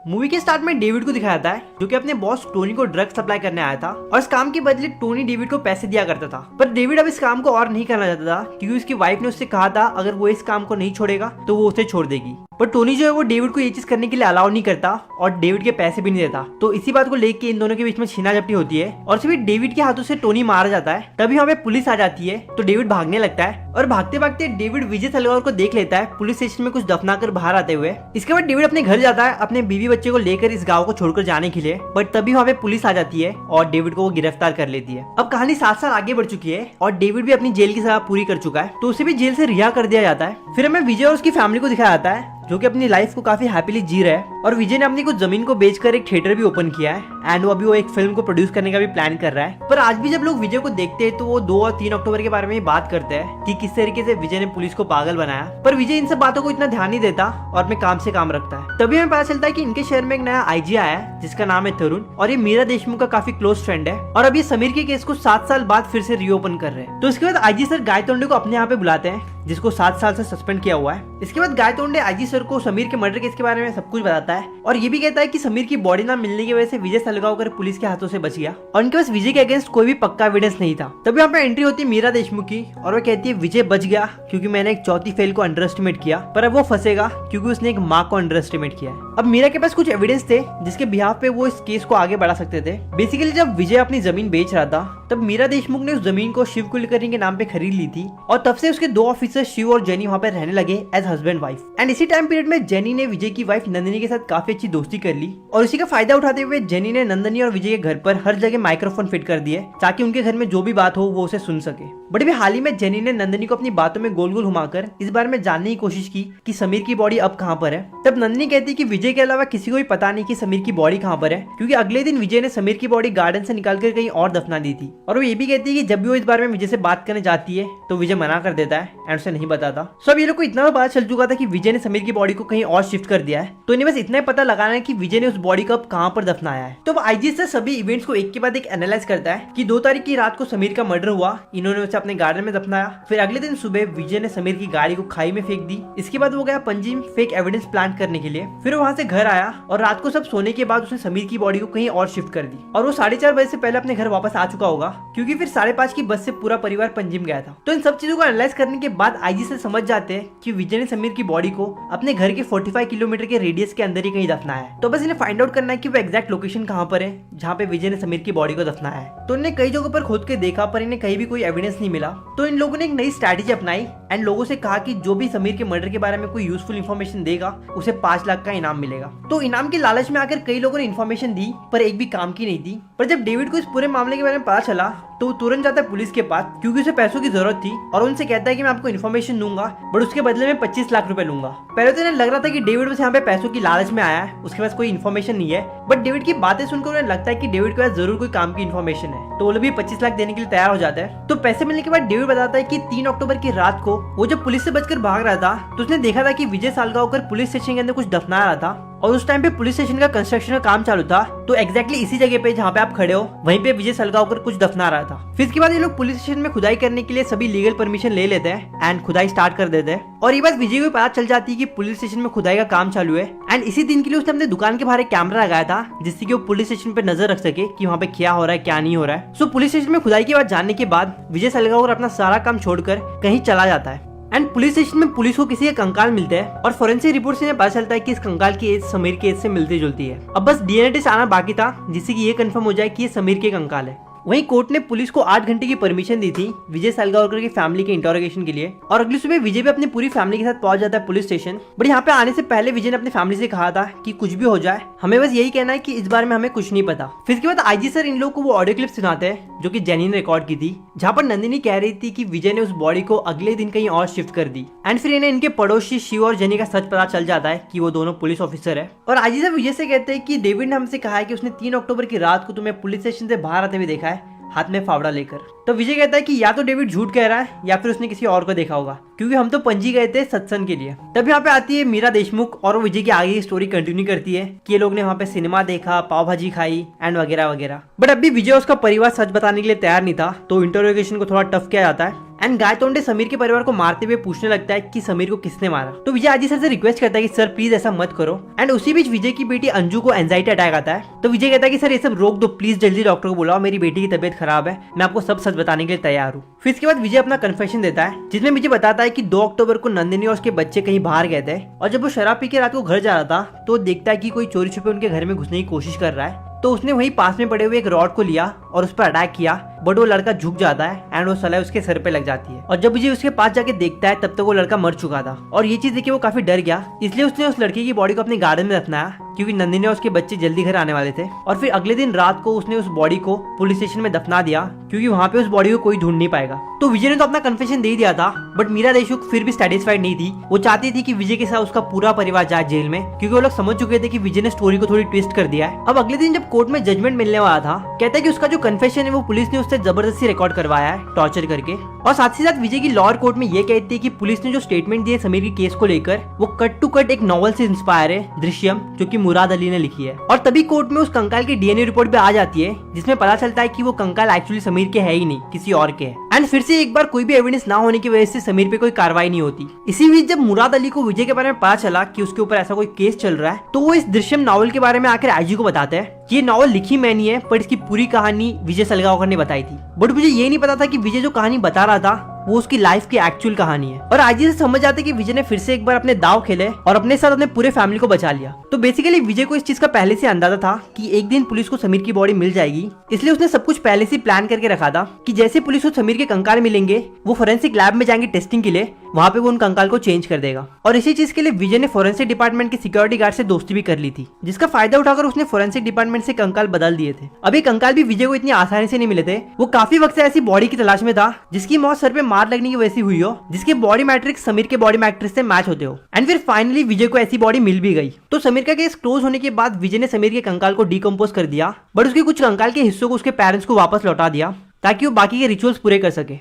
Movie के start में David को दिखाया जाता है जो कि अपने बॉस टोनी को ड्रग सप्लाई करने आया था और इस काम के बदले टोनी डेविड को पैसे दिया करता था। पर डेविड अब इस काम को और नहीं करना चाहता था क्योंकि उसकी वाइफ ने उससे कहा था अगर वो इस काम को नहीं छोड़ेगा तो वो उसे छोड़ देगी। पर टोनी जो है वो डेविड को ये चीज करने के लिए अलाउ नहीं करता और डेविड के पैसे भी नहीं देता। तो इसी बात को लेकर इन दोनों के बीच में छीना झपटी होती है और सिर्फ डेविड के हाथों से टोनी मारा जाता है। तभी वहाँ पे पुलिस आ जाती है तो डेविड भागने लगता है और भागते भागते डेविड विजय सलगांव को देख लेता है पुलिस स्टेशन में कुछ दफना कर बाहर आते हुए। इसके बाद डेविड अपने घर जाता है अपने बीवी बच्चे को लेकर इस गाँव को छोड़कर जाने के लिए, बट तभी वहाँ पे पुलिस आ जाती है और डेविड को वो गिरफ्तार कर लेती है। अब कहानी 7 साल आगे बढ़ चुकी है और डेविड भी अपनी जेल की सजा पूरी कर चुका है तो उसे भी जेल से रिहा कर दिया जाता है। फिर हमें विजय और उसकी फैमिली को दिखाया जाता है जो कि अपनी लाइफ को काफी हैप्पीली जी रहा है और विजय ने अपनी कुछ जमीन को बेचकर एक थिएटर भी ओपन किया है एंड वो एक फिल्म को प्रोड्यूस करने का भी प्लान कर रहा है। पर आज भी जब लोग विजय को देखते हैं तो वो 2 और 3 अक्टूबर के बारे में बात करते हैं कि किस तरीके से विजय ने पुलिस को पागल बनाया। पर विजय इन सब बातों को इतना ध्यान नहीं देता और अपने काम से काम रखता है। तभी हमें पता चलता है कि इनके शहर में एक नया आईजी आया है जिसका नाम है तरुण और ये मीरा देशमुख का काफी क्लोज फ्रेंड है और अब ये समीर के केस को 7 साल बाद फिर से रीओपन कर रहे हैं। तो इसके बाद आईजी सर गाय तोंडे को अपने यहाँ पे बुलाते हैं जिसको 7 साल से सस्पेंड किया हुआ है। इसके बाद गाय तोंडे आईजी सर को समीर के मर्डर केस के बारे में सब कुछ बताता है और ये भी कहता है कि समीर की बॉडी ना मिलने की वजह से विजय सलगांवकर पुलिस के हाथों से बच गया और उनके पास विजय के अगेंस्ट कोई भी पक्का एविडेंस नहीं था। तभी यहाँ पे एंट्री होती है मीरा देशमुख की और वो कहती है विजय बच गया क्योंकि मैंने एक चौथी फेल को अंडर एस्टिमेट किया, पर अब वो फंसेगा क्योंकि उसने एक माँ को अंडर एस्टिमेट किया है। अब मीरा के पास कुछ एविडेंस थे जिसके बिहाफ पे वो इस केस को आगे बढ़ा सकते थे। बेसिकली जब विजय अपनी जमीन बेच रहा था तब मीरा देशमुख ने उस जमीन को शिव कुलकर्णी के नाम पे खरीद ली थी और तब से उसके 2 ऑफिसर शिव और जेनी वहाँ पे रहने लगे एज हस्बैंड वाइफ। एंड इसी टाइम पीरियड में जेनी ने विजय की वाइफ नंदिनी के साथ काफी अच्छी दोस्ती कर ली और उसी का फायदा उठाते हुए जेनी ने नंदिनी और विजय के घर पर हर जगह माइक्रोफोन फिट कर दिए ताकि उनके घर में जो भी बात हो वो उसे सुन सके। बट अभी हाल ही में जेनी ने नंदिनी को अपनी बातों में गोल गोल घुमाकर इस बारे में जानने की कोशिश की कि समीर की बॉडी अब कहाँ पर है। तब नंदिनी कहती कि विजय के अलावा किसी को भी पता नहीं कि समीर की बॉडी कहाँ पर है क्योंकि अगले दिन विजय ने समीर की बॉडी गार्डन से निकालकर कहीं और दफना दी थी। और वो ये भी कहती है कि जब भी वो इस बारे में विजय से बात करने जाती है तो विजय मना कर देता है एंड उसे नहीं बताता। सो अब ये लोग को इतना पता चल चुका था कि विजय ने समीर की बॉडी को कहीं और शिफ्ट कर दिया है तो इन्हें बस इतना ही पता लगाना है कि विजय ने उस बॉडी को अब कहाँ पर दफनाया है। तो आईजी से सभी इवेंट्स को एक के बाद एक एनालाइज करता है कि 2 तारीख की रात को समीर का मर्डर हुआ, इन्होंने उसे अपने गार्डन में दफनाया। फिर अगले दिन सुबह विजय ने समीर की गाड़ी को खाई में फेंक दी। इसके बाद वो गया पणजी फेक एविडेंस प्लांट करने के लिए। फिर वहाँ से घर आया और रात को सब सोने के बाद उसने समीर की बॉडी को कहीं और शिफ्ट कर दी और वो 4:30 बजे से पहले अपने घर वापस आ चुका होगा क्योंकि फिर 5:30 की बस से पूरा परिवार पंजिम गया था। तो इन सब चीजों को एनालाइज करने के बाद आईजी से समझ जाते हैं कि विजय ने समीर की बॉडी को अपने घर के 45 किलोमीटर के रेडियस के अंदर ही कहीं दफनाया है। तो बस इन्हें फाइंड आउट करना है कि वो एग्जैक्ट लोकेशन कहाँ पर है जहाँ पे विजय ने समीर की बॉडी को दफनाया है। तो इन्हें कई जगहों पर खोद के देखा पर इन्हें कहीं भी कोई एविडेंस नहीं मिला। तो इन लोगों ने एक नई स्ट्रैटेजी अपनाई एंड लोगों से कहा कि जो भी समीर के मर्डर के बारे में कोई यूजफुल इन्फॉर्मेशन देगा उसे 5 लाख का इनाम मिलेगा। तो इनाम के लालच में आकर कई लोगों ने इन्फॉर्मेशन दी पर एक भी काम की नहीं थी। पर जब डेविड को इस पूरे मामले के बारे में पता चला तो वो तुरंत जाता है पुलिस के पास क्योंकि उसे पैसों की जरूरत थी और उनसे कहता है कि मैं आपको इन्फॉर्मेशन दूंगा बट उसके बदले में 25 लाख रुपए लूंगा। पहले तो इन्हें लग रहा था कि डेविड बस यहाँ पे पैसों की लालच में आया है, उसके पास कोई इन्फॉर्मेशन नहीं है। बट डेविड की बातें सुनकर उन्हें लगता है कि डेविड के पास जरूर कोई काम की इन्फॉर्मेशन है तो वो भी 25 लाख देने के लिए तैयार हो जाता है। तो पैसे मिलने के बाद डेविड बताता है कि 3 अक्टूबर की रात को वो जब पुलिस से बचकर भाग रहा था तो उसने देखा था कि विजय सलगांवकर पुलिस स्टेशन के अंदर कुछ दफना रहा था और उस टाइम पे पुलिस स्टेशन का कंस्ट्रक्शन का काम चालू था। तो एग्जैक्टली इसी जगह पे जहाँ पे आप खड़े हो वहीं पे विजय सलगांवकर कुछ दफना रहा था। फिर इसके बाद ये लोग पुलिस स्टेशन में खुदाई करने के लिए सभी लीगल परमिशन ले लेते हैं एंड खुदाई स्टार्ट कर देते हैं और ये बात विजय को पता चल जाती है कि पुलिस स्टेशन में खुदाई का काम चालू है एंड इसी दिन के लिए उसने अपने दुकान के बाहर एक कैमरा लगाया था जिससे कि वो पुलिस स्टेशन पे नजर रख सके कि वहाँ पे क्या हो रहा है क्या नहीं हो रहा है। सो पुलिस स्टेशन में खुदाई की बात जानने के बाद विजय सलगांवकर अपना सारा काम छोड़कर कहीं चला जाता है एंड पुलिस स्टेशन में पुलिस को किसी का कंकाल मिलता है और फोरेंसिक रिपोर्ट से पता चलता है कि इस कंकाल की एज समीर की एज से मिलती जुलती है। अब बस डीएनए टेस्ट आना बाकी था जिससे कि ये कंफर्म हो जाए कि ये समीर के कंकाल है। वहीं कोर्ट ने पुलिस को 8 घंटे की परमिशन दी थी विजय सलगांवकर की फैमिली के इंटरोगेशन के लिए और अगली सुबह विजय भी अपनी पूरी फैमिली के साथ पहुंच जाता है पुलिस स्टेशन। बट यहाँ पे आने से पहले विजय ने अपनी फैमिली से कहा था कि कुछ भी हो जाए हमें बस यही कहना है कि इस बारे में हमें कुछ नहीं पता। फिर इसके बाद आईजी सर इन लोगों को वो ऑडियो क्लिप सुनाते हैं जो कि जेनी ने रिकॉर्ड की थी जहाँ पर नंदिनी कह रही थी कि विजय ने उस बॉडी को अगले दिन कहीं और शिफ्ट कर दी एंड फिर इन्हें इनके पड़ोसी शिव और जेनी का सच पता चल जाता है कि वो दोनों पुलिस ऑफिसर है। और आईजी सर विजय से कहते हैं कि डेविड ने हमसे कहा है कि उसने 3 अक्टूबर की रात को तुम्हें पुलिस स्टेशन से बाहर आते हुए देखा है हाथ में फावड़ा लेकर। तो विजय कहता है कि या तो डेविड झूठ कह रहा है या फिर उसने किसी और को देखा होगा क्योंकि हम तो पणजी गए थे सत्संग के लिए। तब यहाँ पे आती है मीरा देशमुख और वो विजय की आगे की स्टोरी कंटिन्यू करती है कि ये लोग ने वहाँ पे सिनेमा देखा, पाव भाजी खाई एंड वगैरह वगैरह। बट अभी विजय उसका परिवार सच बताने के लिए तैयार नहीं था तो इंटरोगेशन को थोड़ा टफ किया जाता है एंड गाय तोंडे समीर के परिवार को मारते हुए पूछने लगता है कि समीर को किसने मारा। तो विजय आजी सर से रिक्वेस्ट करता है कि सर प्लीज ऐसा मत करो। एंड उसी बीच विजय की बेटी अंजू को एंजाइटी अटैक आता है। तो विजय कहता है कि सर ये सब रोक दो प्लीज, जल्दी डॉक्टर को बुलाओ, मेरी बेटी की तबीयत खराब है, मैं आपको सब सच बताने के लिए तैयार हूँ। फिर इसके बाद विजय अपना कन्फेशन देता है जिसमें विजय बताता है कि 2 अक्टूबर को नंदिनी और उसके बच्चे कहीं बाहर गए थे और जब वो शराब पी के रात को घर जा रहा था तो देखता है कि कोई चोरी छुपे उनके घर में घुसने की कोशिश कर रहा है। तो उसने वहीं पास में पड़े हुए एक रॉड को लिया और उस पर अटैक किया, बट वो लड़का झुक जाता है एंड वो सलाह उसके सर पे लग जाती है। और जब विजय उसके पास जाके देखता है तब तक वो लड़का मर चुका था और ये चीज देख के वो काफी डर गया, इसलिए उसने उस लड़के की बॉडी को अपने गार्डन में दफनाया क्योंकि नंदिनी और उसके बच्चे जल्दी घर आने वाले थे। और फिर अगले दिन रात को उसने उस बॉडी को पुलिस स्टेशन में दफना दिया क्योंकि वहाँ पे उस बॉडी को कोई ढूंढ नहीं पाएगा। तो विजय ने तो अपना कन्फेशन दे दिया था, बट मीरा देशमुख फिर भी सेटिस्फाइड नहीं थी। वो चाहती थी कि विजय के साथ उसका पूरा परिवार जाए जेल में क्योंकि वो लोग समझ चुके थे कि विजय ने स्टोरी को थोड़ी ट्विस्ट कर दिया है। अब अगले दिन जब कोर्ट में जजमेंट मिलने वाला था, कहता है कि उसका जो कन्फेशन है वो पुलिस ने उससे जबरदस्ती रिकॉर्ड करवाया है टॉर्चर करके। और साथ ही साथ विजय की लॉयर कोर्ट में ये कहती है कि पुलिस ने जो स्टेटमेंट दिए समीर के केस को लेकर वो कट टू कट एक नॉवल से इंस्पायर है, दृश्यम, जो कि मुराद अली ने लिखी है। और तभी कोर्ट में उस कंकाल की डीएनए रिपोर्ट भी आ जाती है जिसमें पता चलता है कि वो कंकाल एक्चुअली समीर के है ही नहीं, किसी और के है। एंड फिर से एक बार कोई भी एविडेंस ना होने की वजह से समीर पे कोई कार्रवाई नहीं होती। इसी बीच जब मुराद अली को विजय के बारे में पता चला कि उसके ऊपर ऐसा कोई केस चल रहा है तो वो इस दृश्यम नॉवल के बारे में आकर आईजी को बताते हैं। ये नॉवल लिखी मैंने है पर इसकी पूरी कहानी विजय सलगांवकर ने बताई थी, बट मुझे ये नहीं पता था कि विजय जो कहानी बता रहा था वो उसकी लाइफ की एक्चुअल कहानी है। और आईजी से समझ आते कि विजय ने फिर से एक बार अपने दाव खेले और अपने साथ अपने पूरे फैमिली को बचा लिया। तो बेसिकली विजय को इस चीज का पहले से अंदाजा था कि एक दिन पुलिस को समीर की बॉडी मिल जाएगी, इसलिए उसने सब कुछ पहले से प्लान करके रखा था कि जैसे पुलिस को समीर के कंकाल मिलेंगे वो फोरेंसिक लैब में जाएंगे टेस्टिंग के लिए, वहाँ पे वो उन कंकाल को चेंज कर देगा। और इसी चीज के लिए विजय ने फोरेंसिक डिपार्टमेंट के सिक्योरिटी गार्ड से दोस्ती भी कर ली थी, जिसका फायदा उठाकर उसने फोरेंसिक डिपार्टमेंट से कंकाल बदल दिए थे। अब ये कंकाल भी विजय को इतनी आसानी से नहीं मिले थे, वो काफी वक्त से ऐसी बॉडी की तलाश में था जिसकी मौत सर पे मार लगने की वजह से हुई हो, जिसके बॉडी मैट्रिक्स समीर के बॉडी मैट्रिक्स से मैच होते हो। एंड फिर फाइनली विजय को ऐसी बॉडी मिल भी गई। तो समीर का केस क्लोज होने के बाद विजय ने समीर के कंकाल को डिकम्पोज कर दिया, बट उसके कुछ कंकाल के हिस्सों को उसके पेरेंट्स को वापस लौटा दिया ताकि वो बाकी के रिचुअल्स पूरे कर सके।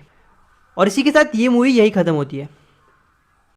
और इसी के साथ ये मूवी यही खत्म होती है।